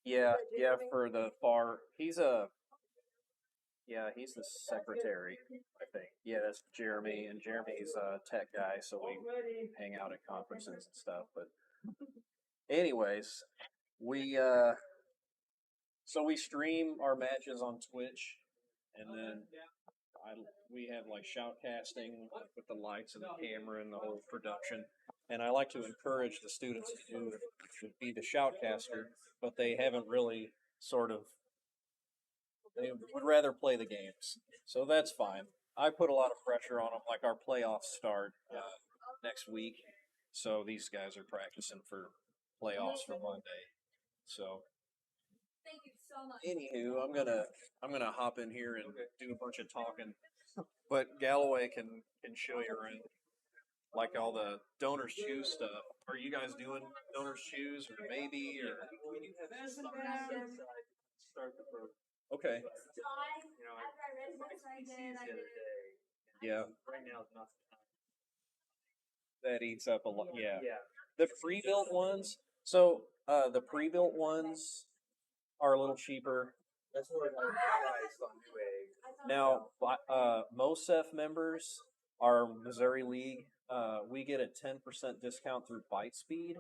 Yeah, for the far. He's the secretary, I think. Yeah, that's Jeremy, and Jeremy's a tech guy, so we hang out at conferences and stuff. But anyways, we so we stream our matches on Twitch, and then we have like shoutcasting with the lights and the camera and the whole production. And I like to encourage the students to be the shoutcaster, but they haven't really sort of. They would rather play the games, so that's fine. I put a lot of pressure on them. Like our playoffs start next week, so these guys are practicing for playoffs for Monday. So, anywho, I'm gonna hop in here and do a bunch of talking, but Galloway can show you around like all the donors choose stuff. Are you guys doing donors choose or maybe or? Start the program. Okay. You know, yeah. Right now is not the time. That eats up a lot. Yeah. Yeah. The pre-built ones. So the pre-built ones are a little cheaper. That's what I priced on New Egg. Now, MOSEF members, our Missouri League, we get a 10% discount through ByteSpeed,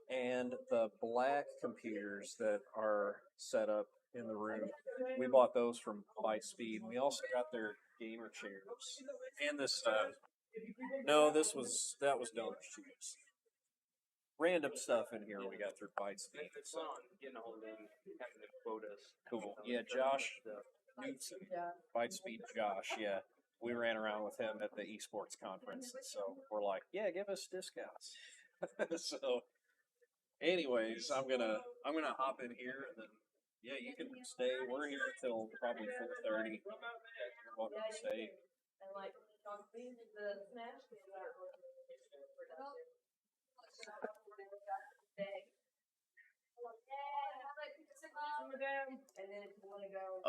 and the black computers that are set up in the room, we bought those from ByteSpeed. We also got their gamer chairs and this. No, that was Donors Choose. Random stuff in here we got through ByteSpeed. So. Getting a hold of them, having to quote us. Cool. Yeah, Josh Newton, ByteSpeed Josh. Yeah, we ran around with him at the esports conference, so we're like, yeah, give us discounts. So, anyways, I'm gonna hop in here and then. Yeah, you can stay. We're here until probably 4:30. You're welcome to stay.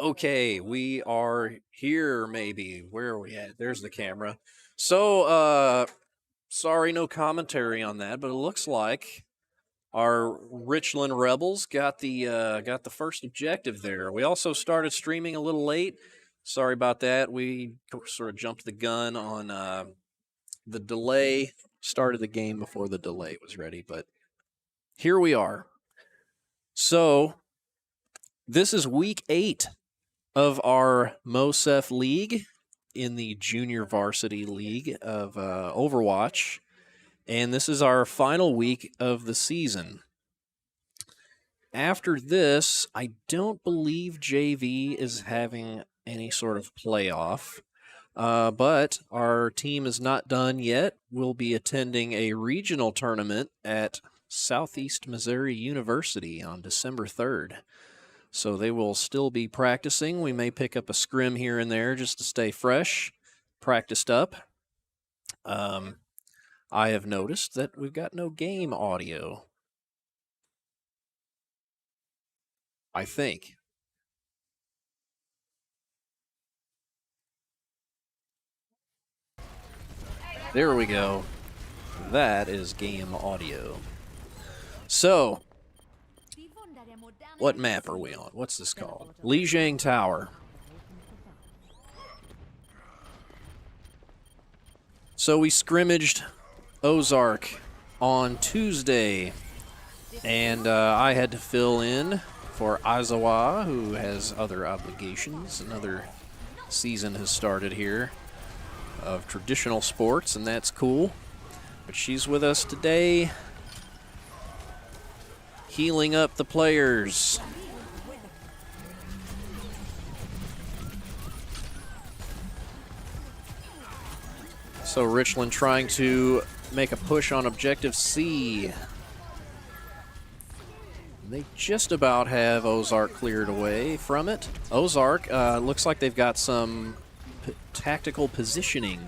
Okay, we are here maybe. Where are we at? There's the camera. So, sorry, no commentary on that, but it looks like our Richland Rebels got the first objective there. We also started streaming a little late. Sorry about that. We sort of jumped the gun on the delay. Started the game before the delay was ready, but here we are. So this is week 8 of our MOSEF League in the Junior Varsity League of Overwatch. And this is our final week of the season. After this, I don't believe JV is having any sort of playoff. But our team is not done yet. We'll be attending a regional tournament at Southeast Missouri University on December 3rd. So they will still be practicing. We may pick up a scrim here and there just to stay fresh, practiced up. I have noticed that we've got no game audio. I think. There we go. That is game audio. So, what map are we on? What's this called? Lijiang Tower. So we scrimmaged Ozark on Tuesday, and I had to fill in for Aizawa, who has other obligations. Another season has started here of traditional sports, and that's cool. But she's with us today, healing up the players. So Richland trying to make a push on Objective C. They just about have Ozark cleared away from it. Ozark looks like they've got some tactical positioning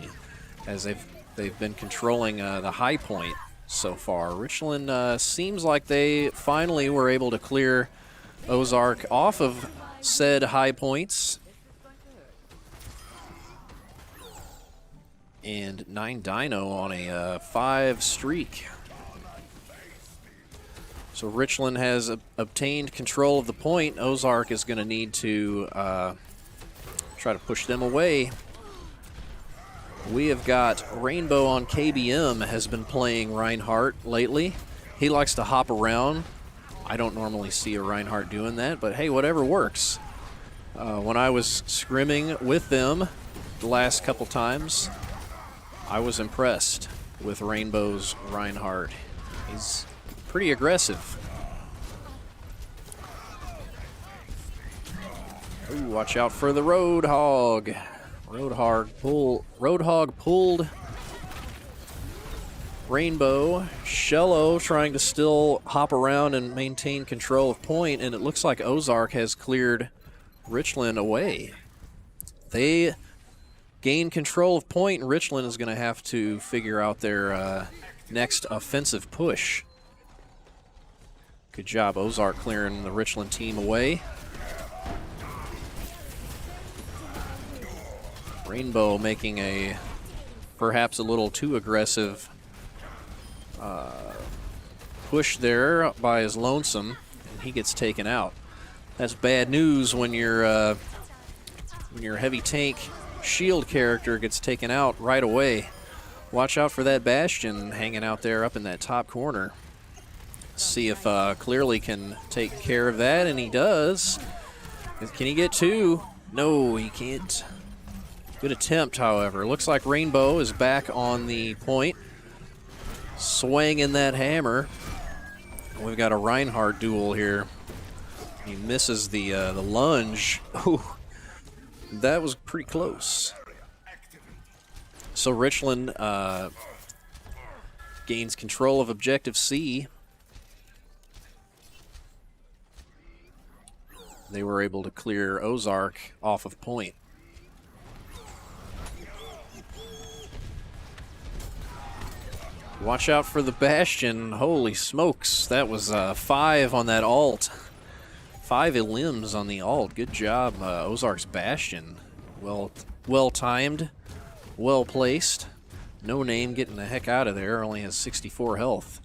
as they've been controlling the high point so far. Richland seems like they finally were able to clear Ozark off of said high points. And 9 Dino on a 5 streak. So Richland has obtained control of the point. Ozark is going to need to try to push them away. We have got Rainbow on KBM has been playing Reinhardt lately. He likes to hop around. I don't normally see a Reinhardt doing that, but hey, whatever works. When I was scrimming with them the last couple times, I was impressed with Rainbow's Reinhardt. He's pretty aggressive. Ooh, watch out for the Roadhog. Roadhog pulled Rainbow. Shello trying to still hop around and maintain control of point, and it looks like Ozark has cleared Richland away. They gain control of point, and Richland is going to have to figure out their next offensive push. Good job, Ozark, clearing the Richland team away. Rainbow making a perhaps a little too aggressive push there by his lonesome, and he gets taken out. That's bad news when your heavy tank shield character gets taken out right away. Watch out for that Bastion hanging out there up in that top corner. See if Clearly can take care of that, and he does. Can he get two? No, he can't. Good attempt, however. Looks like Rainbow is back on the point, swinging that hammer. We've got a Reinhardt duel here. He misses the lunge. Ooh, that was pretty close. So Richland gains control of Objective C. They were able to clear Ozark off of point. Watch out for the Bastion. Holy smokes, that was 5 on that ult. 5 limbs on the ult. Good job, Ozark's Bastion. Well timed, well placed. No Name getting the heck out of there. Only has 64 health.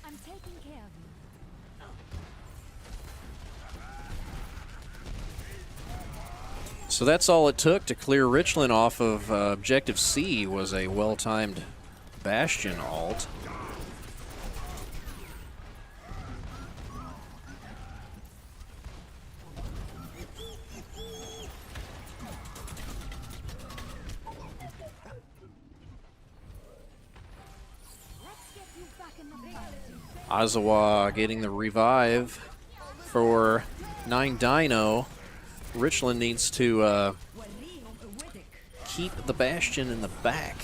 I'm taking care of you. So that's all it took to clear Richland off of Objective C. Was a well-timed Bastion ult. Ozawa getting the revive for 9 Dino. Richland needs to keep the Bastion in the back,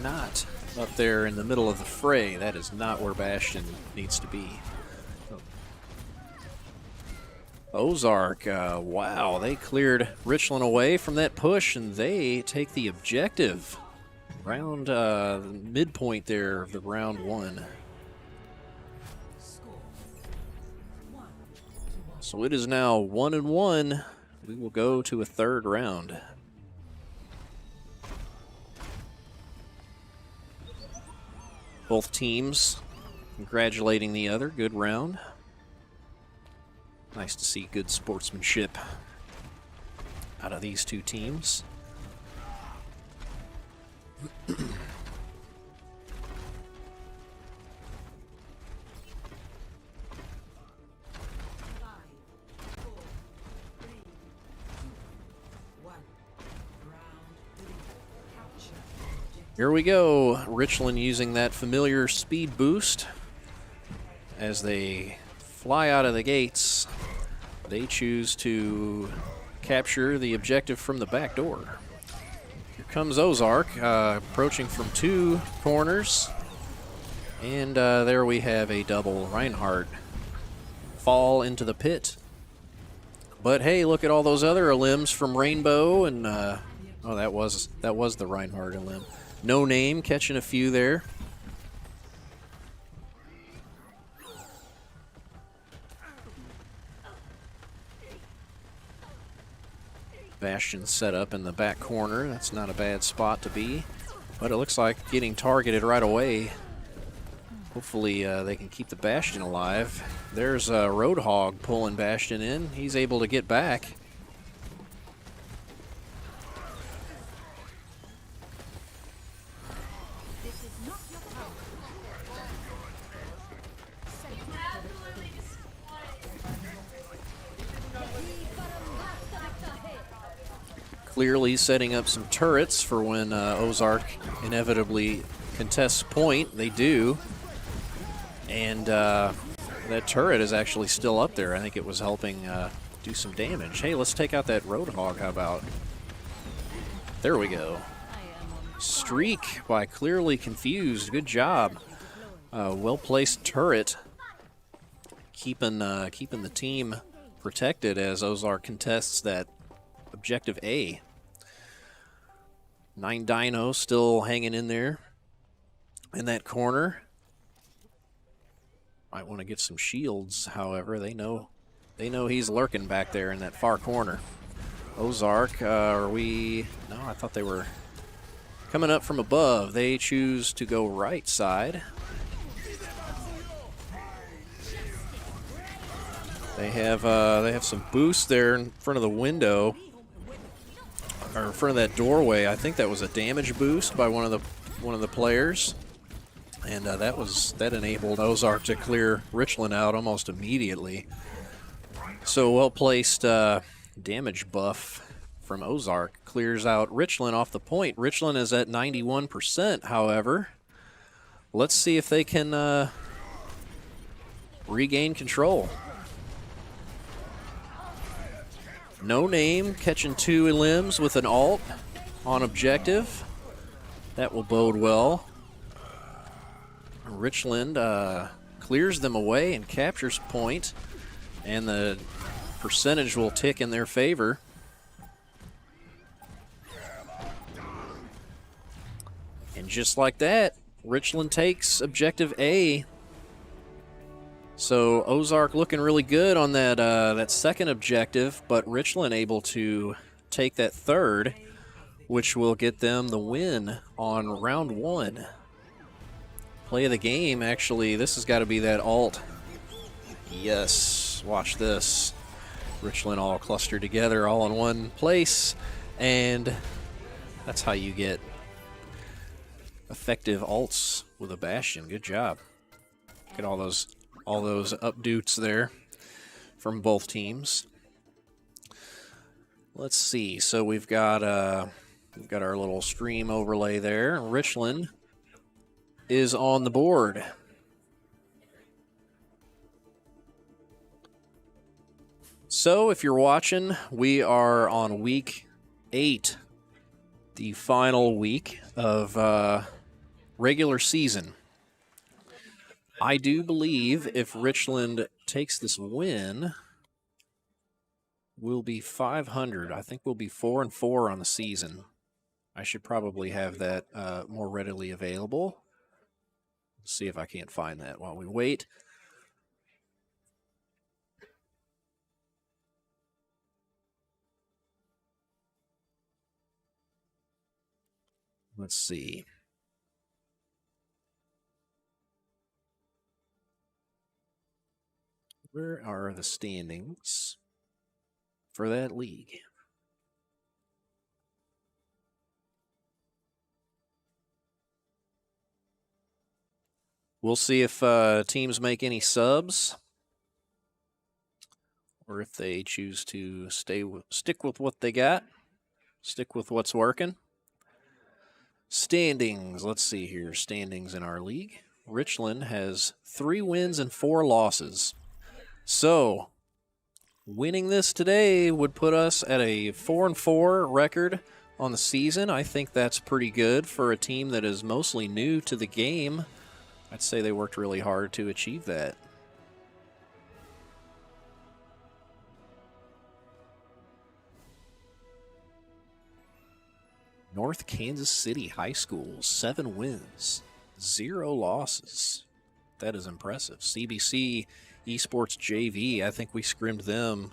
not up there in the middle of the fray. That is not where Bastion needs to be. Ozark, wow, they cleared Richland away from that push, and they take the objective. Round midpoint there of the round 1. So it is now 1-1. We will go to a third round. Both teams congratulating the other. Good round. Nice to see good sportsmanship out of these two teams. Here we go. Richland using that familiar speed boost as they fly out of the gates. They choose to capture the objective from the back door. Here comes Ozark, approaching from 2 corners. And there we have a double Reinhardt fall into the pit. But hey, look at all those other limbs from Rainbow, and oh, that was the Reinhardt limb. No Name catching a few there. Bastion set up in the back corner. That's not a bad spot to be, but it looks like getting targeted right away. Hopefully they can keep the Bastion alive. There's Roadhog pulling Bastion in. He's able to get back. Clearly setting up some turrets for when Ozark inevitably contests point. They do. And that turret is actually still up there. I think it was helping do some damage. Hey, let's take out that Roadhog. How about? There we go. Streak by Clearly Confused. Good job. Well-placed turret. Keeping the team protected as Ozark contests that objective A. 9 Dino still hanging in there in that corner. Might want to get some shields, however. They know he's lurking back there in that far corner. Ozark, are we... No, I thought they were coming up from above. They choose to go right side. They have some boost there in front of the window, or in front of that doorway. I think that was a damage boost by one of the players, and that enabled Ozark to clear Richland out almost immediately. So well placed damage buff from Ozark clears out Richland off the point. Richland is at 91%, however. Let's see if they can regain control. No Name catching 2 limbs with an ult on objective. That will bode well. Richland clears them away and captures point, and the percentage will tick in their favor. And just like that, Richland takes objective A. So Ozark looking really good on that second objective, but Richland able to take that third, which will get them the win on round 1. Play of the game, actually, this has got to be that ult. Yes, watch this. Richland all clustered together, all in one place, and that's how you get effective ults with a Bastion. Good job. Look at all those updoots there from both teams. Let's see. So we've got our little stream overlay there. Richland is on the board. So if you're watching, we are on week 8, the final week of regular season. I do believe if Richland takes this win, we'll be 500. I think we'll be 4-4 on the season. I should probably have that more readily available. Let's see if I can't find that while we wait. Let's see. Where are the standings for that league? We'll see if teams make any subs, or if they choose to stick with what they got, stick with what's working. Standings, let's see here. Standings in our league. Richland has 3 wins and 4 losses. So, winning this today would put us at a 4-4 record on the season. I think that's pretty good for a team that is mostly new to the game. I'd say they worked really hard to achieve that. North Kansas City High School, 7 wins, 0 losses. That is impressive. CBC Esports JV, I think we scrimmed them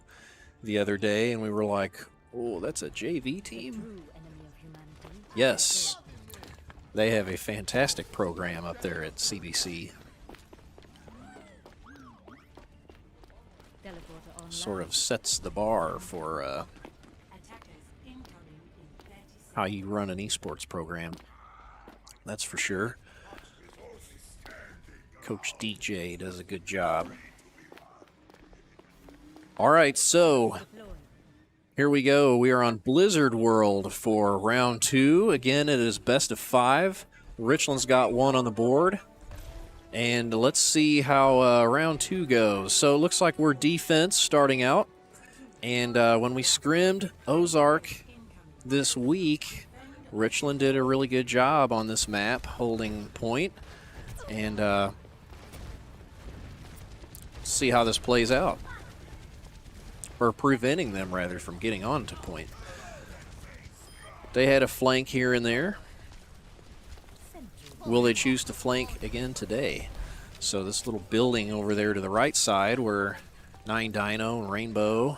the other day, and we were like, oh, that's a JV team? Yes. They have a fantastic program up there at CBC. sort of sets the bar for how you run an esports program. That's for sure. Coach DJ does a good job. All right, so here we go. We are on Blizzard World for round 2. Again, it is best of 5. Richland's got 1 on the board. And let's see how round 2 goes. So it looks like we're defense starting out. And when we scrimmed Ozark this week, Richland did a really good job on this map holding point. And see how this plays out. Or preventing them, rather, from getting on to point. They had a flank here and there. Will they choose to flank again today? So this little building over there to the right side where 9 Dino and Rainbow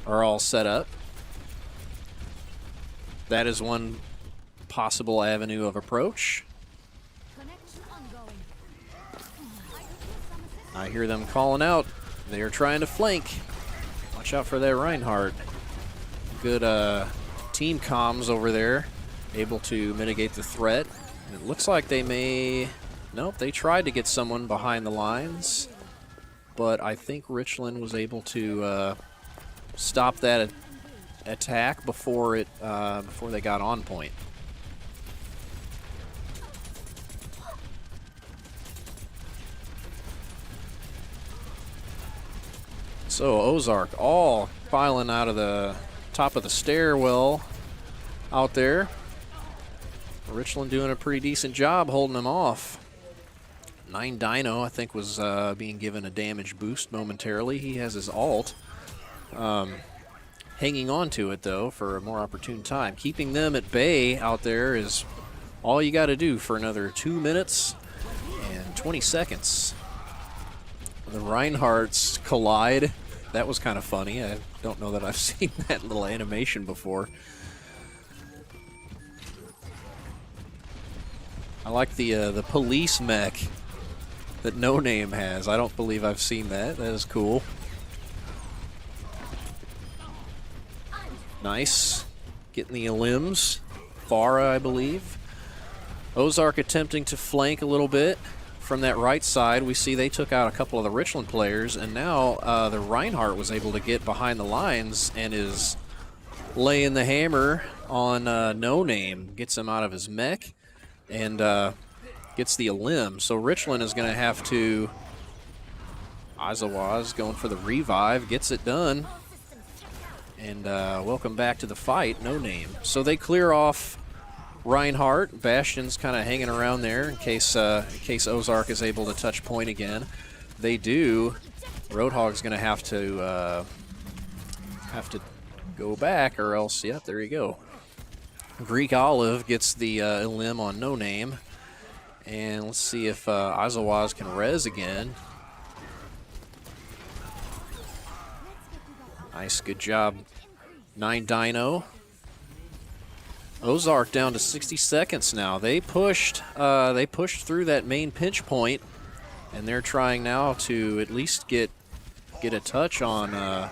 are all set up. That is one possible avenue of approach. I hear them calling out. They are trying to flank. Watch out for that Reinhardt. Good team comms over there, able to mitigate the threat. It looks like they may... Nope, they tried to get someone behind the lines, but I think Richland was able to stop that attack before they got on point. So Ozark all filing out of the top of the stairwell out there. Richland doing a pretty decent job holding them off. 9 Dino, I think, was being given a damage boost momentarily. He has his ult. Hanging on to it, though, for a more opportune time. Keeping them at bay out there is all you got to do for another 2 minutes and 20 seconds. The Reinhardts collide. That was kind of funny. I don't know that I've seen that little animation before. I like the police mech that No Name has. I don't believe I've seen that. That is cool. Nice. Getting the limbs. Farah, I believe. Ozark attempting to flank a little bit. From that right side, we see they took out a couple of the Richland players, and now the Reinhardt was able to get behind the lines and is laying the hammer on No Name. Gets him out of his mech and gets the limb. So Richland is going to have to... Azawaz going for the revive, gets it done. And welcome back to the fight, No Name. So they clear off Reinhardt. Bastion's kind of hanging around there in case Ozark is able to touch point again. They do. Roadhog's going to have to go back, or else, yeah, there you go. Greek Olive gets the limb on No Name. And let's see if Azawaz can res again. Nice, good job. 9 Dino. Ozark down to 60 seconds now. They pushed through that main pinch point, and they're trying now to at least get a touch on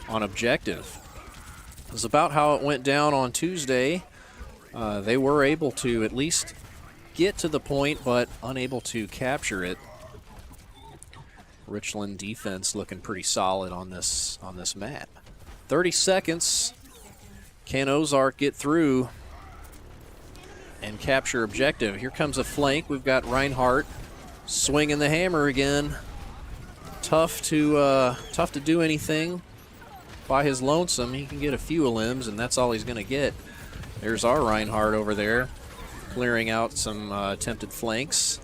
objective. It was about how it went down on Tuesday. They were able to at least get to the point, but unable to capture it. Richland defense looking pretty solid on this map. 30 seconds. Can Ozark get through and capture objective? Here comes a flank. We've got Reinhardt swinging the hammer again. Tough to do anything by his lonesome. He can get a few limbs, and that's all he's going to get. There's our Reinhardt over there, clearing out some attempted flanks.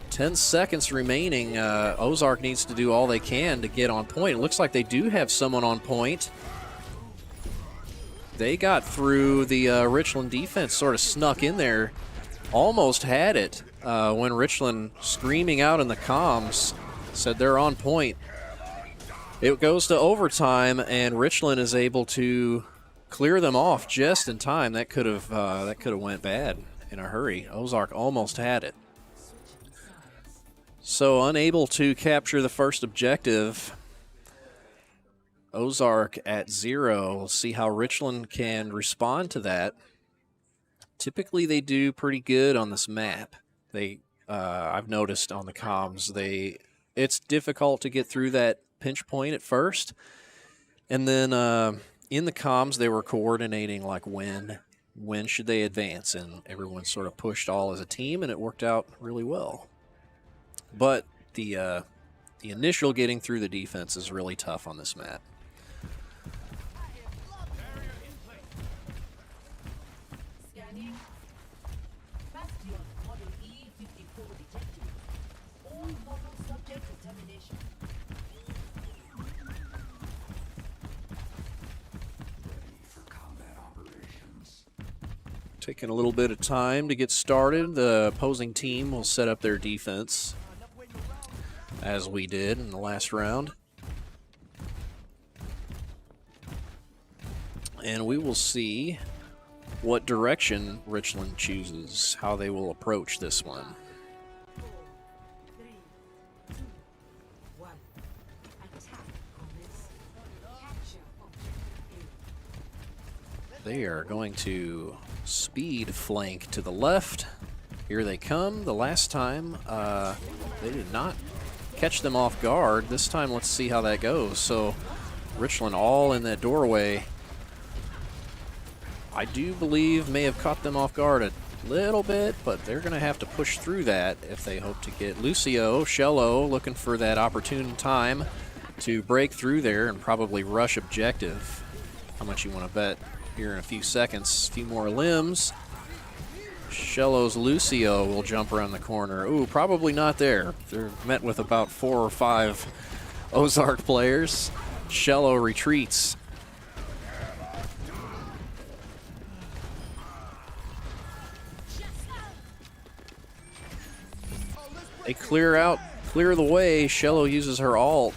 10 seconds remaining. Ozark needs to do all they can to get on point. It looks like they do have someone on point. They got through the Richland defense, sort of snuck in there, almost had it when Richland, screaming out in the comms, said they're on point. It goes to overtime, and Richland is able to clear them off just in time. That could have went bad in a hurry. Ozark almost had it. So unable to capture the first objective, Ozark at 0. We'll see how Richland can respond to that. Typically, they do pretty good on this map. I've noticed on the comms, it's difficult to get through that pinch point at first, and then in the comms they were coordinating like when should they advance, and everyone sort of pushed all as a team, and it worked out really well. But the initial getting through the defense is really tough on this map. Taking a little bit of time to get started. The opposing team will set up their defense as we did in the last round. And we will see what direction Richland chooses, how they will approach this one. They are going to speed flank to the left. Here they come. The last time, they did not catch them off guard. This time, let's see how that goes. So, Richland all in that doorway. I do believe may have caught them off guard a little bit, but they're going to have to push through that if they hope to get Lucio, Shello, looking for that opportune time to break through there and probably rush objective. How much you want to bet? Here in a few seconds, a few more limbs. Shello's Lucio will jump around the corner. Ooh, probably not there. They're met with about 4 or 5 Ozark players. Shello retreats. They clear the way. Shello uses her ult.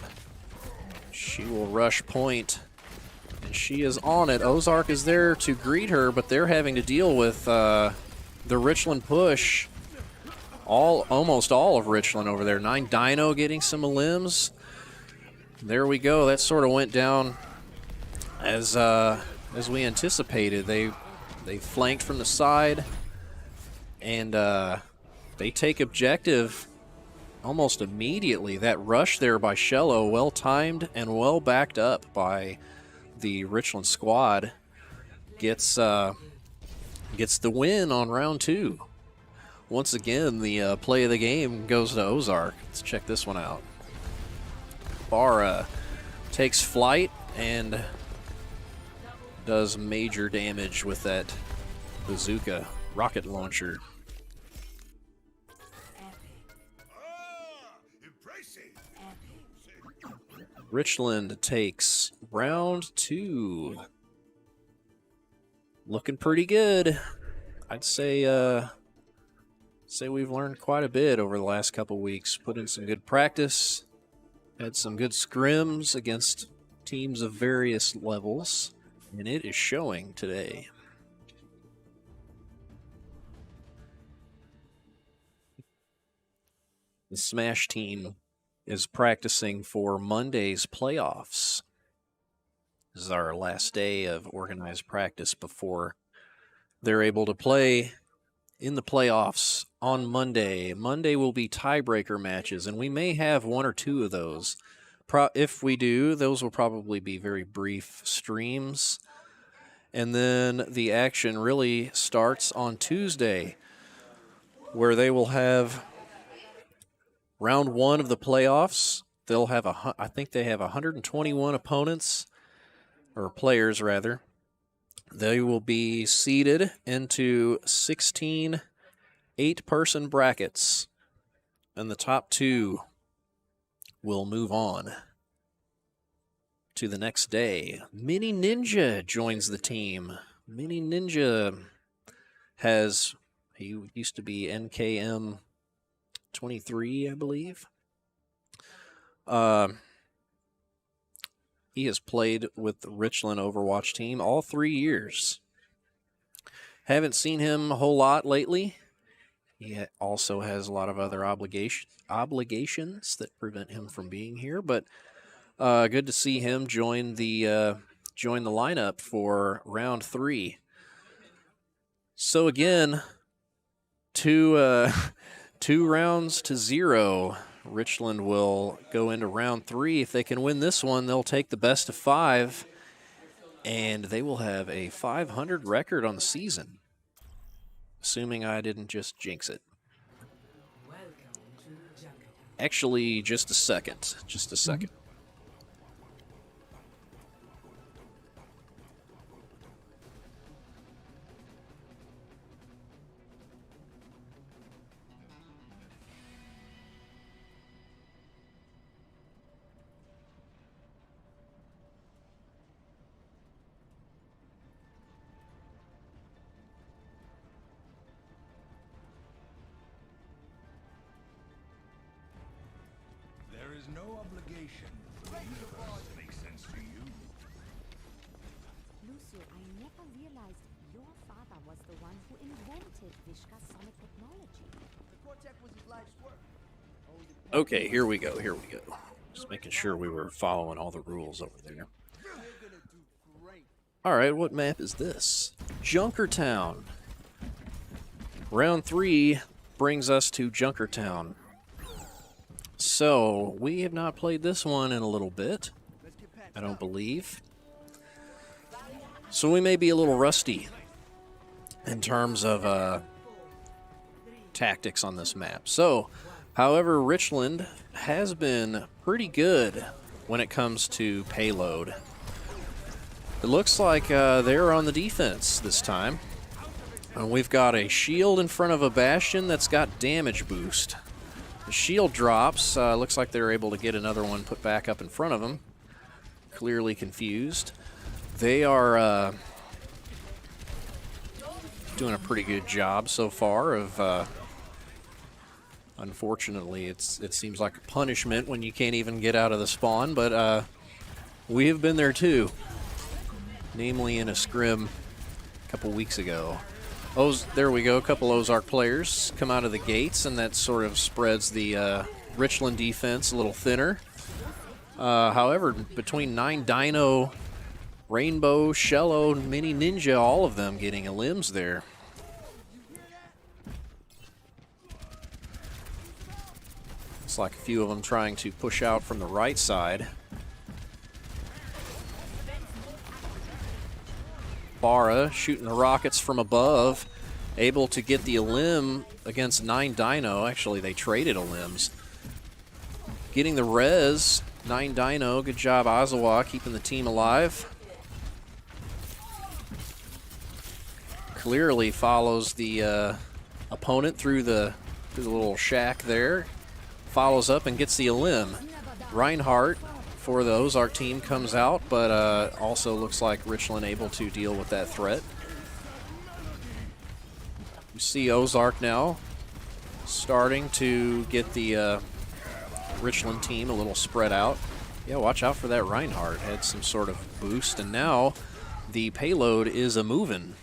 She will rush point. She is on it. Ozark is there to greet her, but they're having to deal with the Richland push. Almost all of Richland over there. 9 Dino getting some limbs. There we go. That sort of went down as we anticipated. They flanked from the side, and they take objective almost immediately. That rush there by Shello, well timed and well backed up by the Richland squad, gets the win on round 2. Once again, the play of the game goes to Ozark. Let's check this one out. Barra takes flight and does major damage with that bazooka rocket launcher. Richland takes round 2. Looking pretty good. I'd say we've learned quite a bit over the last couple weeks. Put in some good practice. Had some good scrims against teams of various levels. And it is showing today. The Smash team is practicing for Monday's playoffs. This is our last day of organized practice before they're able to play in the playoffs on Monday. Monday will be tiebreaker matches, and we may have 1 or 2 of those. If we do, those will probably be very brief streams. And then the action really starts on Tuesday, where they will have round 1 of the playoffs. They'll have I think they have 121 opponents, or players rather. They will be seeded into 16 8-person brackets, and the top 2 will move on to the next day. Mini Ninja joins the team. Mini Ninja he used to be NKM 23, I believe. He has played with the Richland Overwatch team all 3 years. Haven't seen him a whole lot lately. He also has a lot of other obligations that prevent him from being here, but Good to see him join the lineup for round 3. So again, two rounds to 0. Richland will go into round 3. If they can win this one, they'll take the best of 5, and they will have a 500 record on the season. Assuming I didn't just jinx it. Actually, just a second. Just a second. There is no obligation for the universe to make sense to you. Lucio, I never realized your father was the one who invented Vishka's sonic technology. The quartet was his life's work. Okay, here we go. Just making sure we were following all the rules over there. You're gonna do great. All right, what map is this? Junkertown. Round 3 brings us to Junkertown. So, we have not played this one in a little bit, Let's get patched I don't up. believe. So we may be a little rusty in terms of tactics on this map. So, however, Richland has been pretty good when it comes to payload. It looks like they're on the defense this time. And we've got a shield in front of a bastion that's got damage boost. The shield drops. Looks like they're able to get another one put back up in front of them. Clearly confused. They are doing a pretty good job so far of... unfortunately, it seems like a punishment when you can't even get out of the spawn, but we have been there too. Namely in a scrim a couple weeks ago. There we go, a couple Ozark players come out of the gates, and that sort of spreads the Richland defense a little thinner. However, between 9 Dino, Rainbow, Shello, Mini Ninja, all of them getting a limbs there. Looks like a few of them trying to push out from the right side. Barra shooting the rockets from above, able to get the limb against 9 Dino. Actually, they traded limbs. Getting the res, 9 Dino. Good job, Ozawa, keeping the team alive. Clearly follows the opponent through the little shack there. Follows up and gets the limb. Reinhardt for the Ozark team comes out, but also looks like Richland able to deal with that threat. You see Ozark now starting to get the Richland team a little spread out. Yeah, watch out for that Reinhardt. Had some sort of boost, and now the payload is a-moving.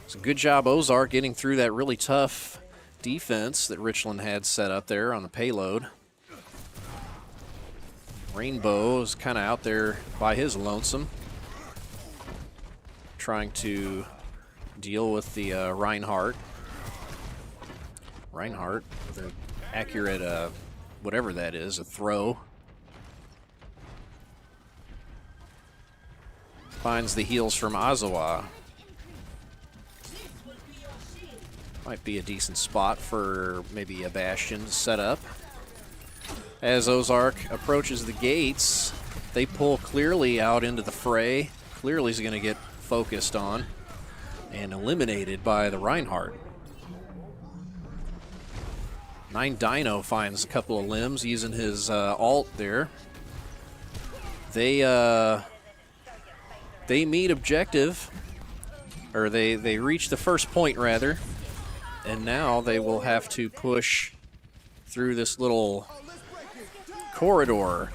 So good job, Ozark, getting through that really tough defense that Richland had set up there on the payload. Rainbow is kind of out there by his lonesome, trying to deal with the Reinhardt. Reinhardt with an accurate, whatever that is, a throw. Finds the heals from Ozawa. Might be a decent spot for maybe a bastion to set up. As Ozark approaches the gates, they pull Clearly out into the fray. Clearly's going to get focused on and eliminated by the Reinhardt. 9 Dino finds a couple of limbs using his ult there. They meet objective, or they reach the first point rather, and now they will have to push through this little corridor.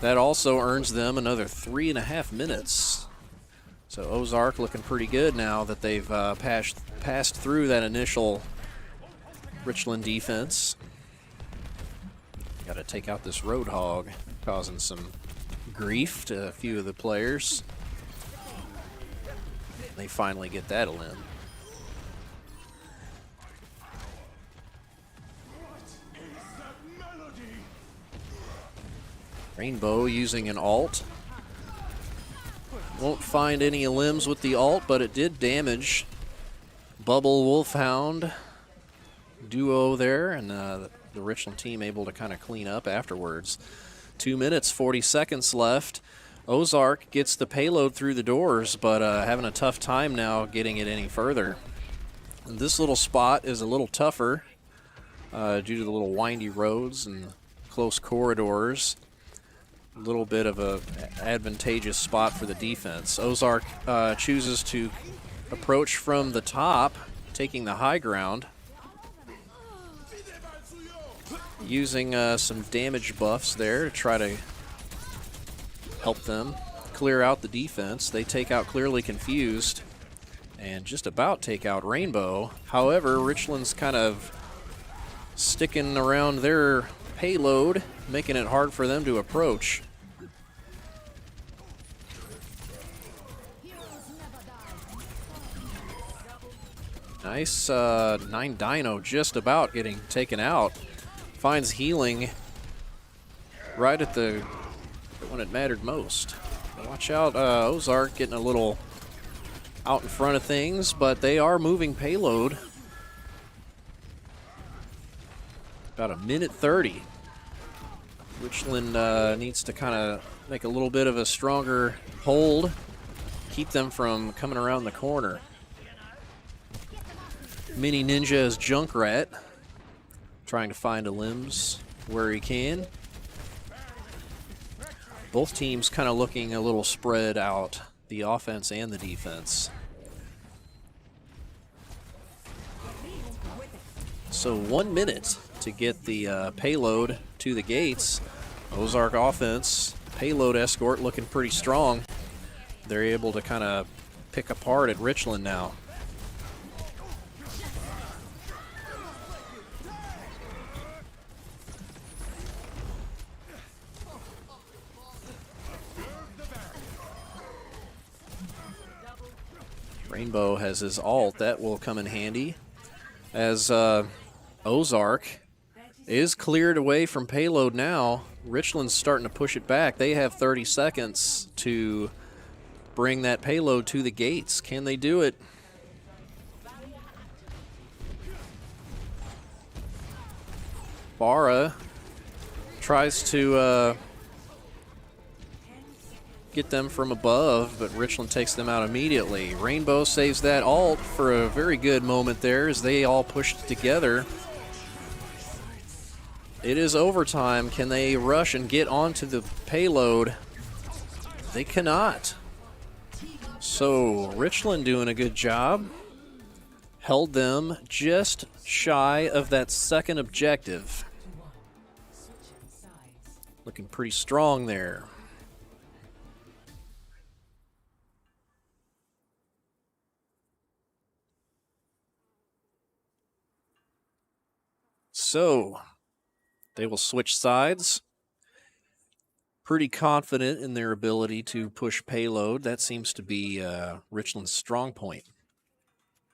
That also earns them another 3.5 minutes. So Ozark looking pretty good now that they've passed through that initial Richland defense. Got to take out this Roadhog, causing some grief to a few of the players. They finally get that limb. Rainbow using an ult. Won't find any limbs with the ult, but it did damage Bubble Wolfhound duo there, and the Richland team able to kind of clean up afterwards. 2 minutes, 40 seconds left. Ozark gets the payload through the doors, but having a tough time now getting it any further. And this little spot is a little tougher due to the little windy roads and close corridors. A little bit of a advantageous spot for the defense. Ozark chooses to approach from the top, taking the high ground, using some damage buffs there to try to help them clear out the defense. They take out Clearly Confused and just about take out Rainbow. However, Richland's kind of sticking around their payload, making it hard for them to approach. Nice 9 Dino just about getting taken out. Finds healing right at the when it mattered most. Watch out, Ozark getting a little out in front of things, but they are moving payload. About a minute 30. Richland needs to kind of make a little bit of a stronger hold, keep them from coming around the corner. Mini Ninja is Junkrat, trying to find a limbs where he can. Both teams kind of looking a little spread out, the offense and the defense. So 1 minute to get the payload to the gates. Ozark offense, payload escort looking pretty strong. They're able to kind of pick apart at Richland now. Rainbow has his ult. That will come in handy as Ozark is cleared away from payload now. Richland's starting to push it back. They have 30 seconds to bring that payload to the gates. Can they do it? Barra tries to get them from above, but Richland takes them out immediately. Rainbow saves that ult for a very good moment there as they all pushed together. It is overtime. Can they rush and get onto the payload? They cannot. So Richland doing a good job. Held them just shy of that second objective. Looking pretty strong there. So, they will switch sides. Pretty confident in their ability to push payload. That seems to be Richland's strong point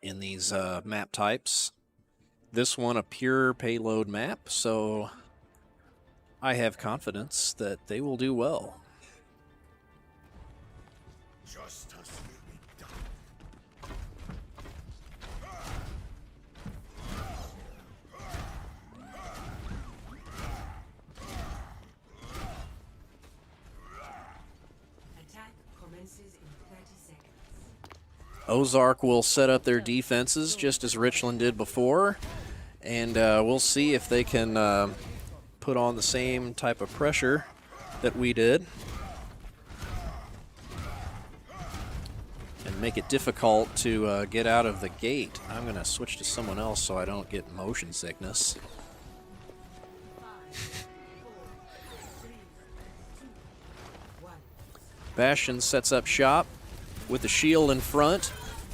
in these map types. This one a pure payload map, so I have confidence that they will do well. Justice will be done. Ozark will set up their defenses just as Richland did before, and we'll see if they can put on the same type of pressure that we did and make it difficult to get out of the gate. I'm going to switch to someone else so I don't get motion sickness. Bastion sets up shop with the shield in front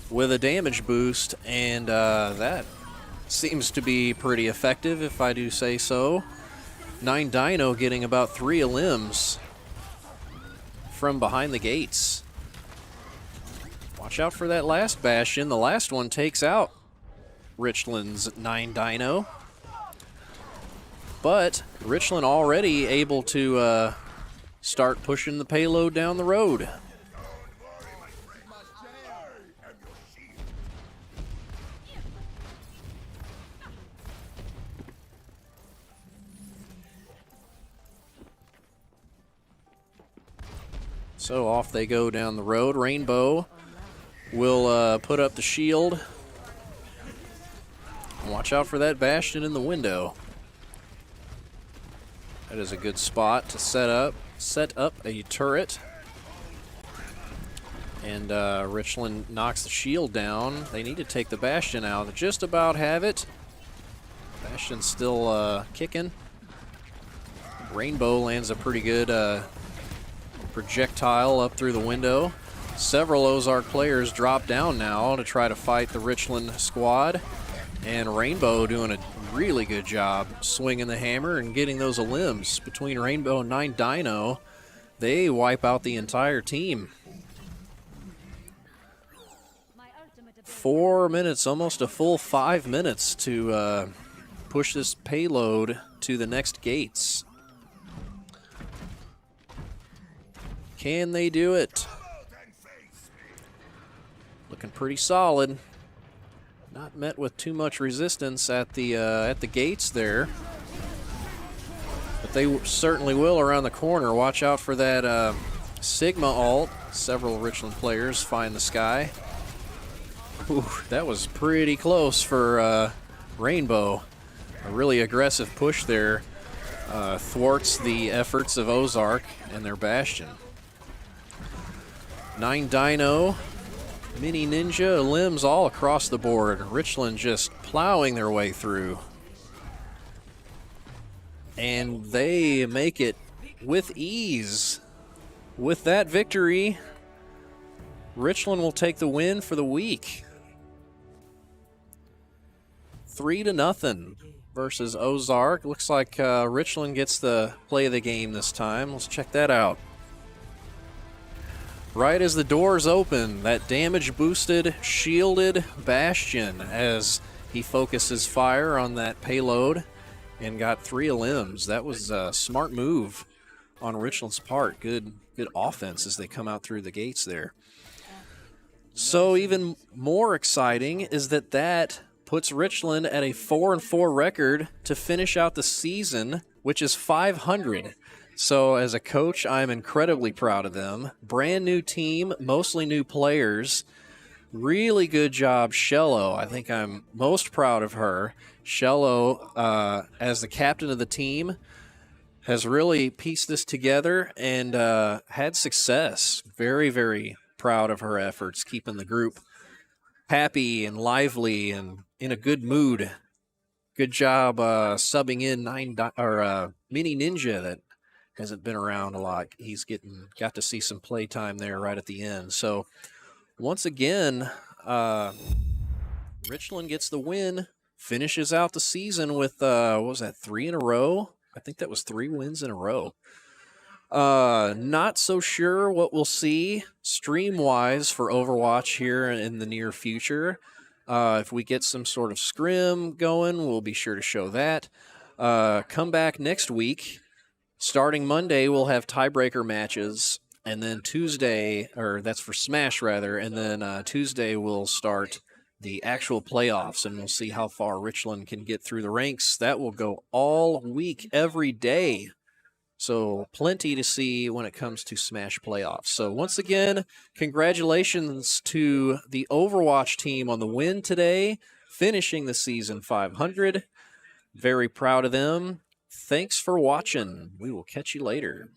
with a damage boost, and that seems to be pretty effective if I do say so. Nine Dino getting about 3 limbs from behind the gates. Watch out for that last Bastion. The last one takes out Richland's 9 Dino. But Richland already able to start pushing the payload down the road. So off they go down the road. Rainbow will put up the shield. Watch out for that Bastion in the window. That is a good spot to set up a turret. And Richland knocks the shield down. They need to take the Bastion out. They just about have it. Bastion's still kicking. Rainbow lands a pretty good projectile up through the window. Several Ozark players drop down now to try to fight the Richland squad. And Rainbow doing a really good job swinging the hammer and getting those limbs. Between Rainbow and 9 Dino, they wipe out the entire team. 4 minutes, almost a full 5 minutes to push this payload to the next gates. Can they do it? Looking pretty solid. Not met with too much resistance at the gates there. But they certainly will around the corner. Watch out for that Sigma ult. Several Richland players find the sky. Ooh, that was pretty close for Rainbow. A really aggressive push there thwarts the efforts of Ozark and their Bastion. 9 Dino, Mini Ninja, limbs all across the board. Richland just plowing their way through. And they make it with ease. With that victory, Richland will take the win for the week. 3-0 versus Ozark. Looks like Richland gets the play of the game this time. Let's check that out. Right as the doors open, that damage-boosted, shielded Bastion as he focuses fire on that payload and got 3 limbs. That was a smart move on Richland's part. Good offense as they come out through the gates there. So even more exciting is that puts Richland at a 4-4 record to finish out the season, which is 500. So as a coach, I'm incredibly proud of them. Brand new team, mostly new players. Really good job, Shello. I think I'm most proud of her. Shello, as the captain of the team, has really pieced this together and had success. Very, very proud of her efforts, keeping the group happy and lively and in a good mood. Good job subbing in Mini Ninja that hasn't been around a lot. He's got to see some play time there right at the end. So once again, Richland gets the win, finishes out the season with, what was that, 3 in a row? I think that was 3 wins in a row. Not so sure what we'll see stream-wise for Overwatch here in the near future. If we get some sort of scrim going, we'll be sure to show that. Come back next week. Starting Monday, we'll have tiebreaker matches, and then Tuesday, or that's for Smash rather, and then Tuesday we'll start the actual playoffs, and we'll see how far Richland can get through the ranks. That will go all week, every day. So plenty to see when it comes to Smash playoffs. So once again, congratulations to the Overwatch team on the win today, finishing the season 500. Very proud of them. Thanks for watching. We will catch you later.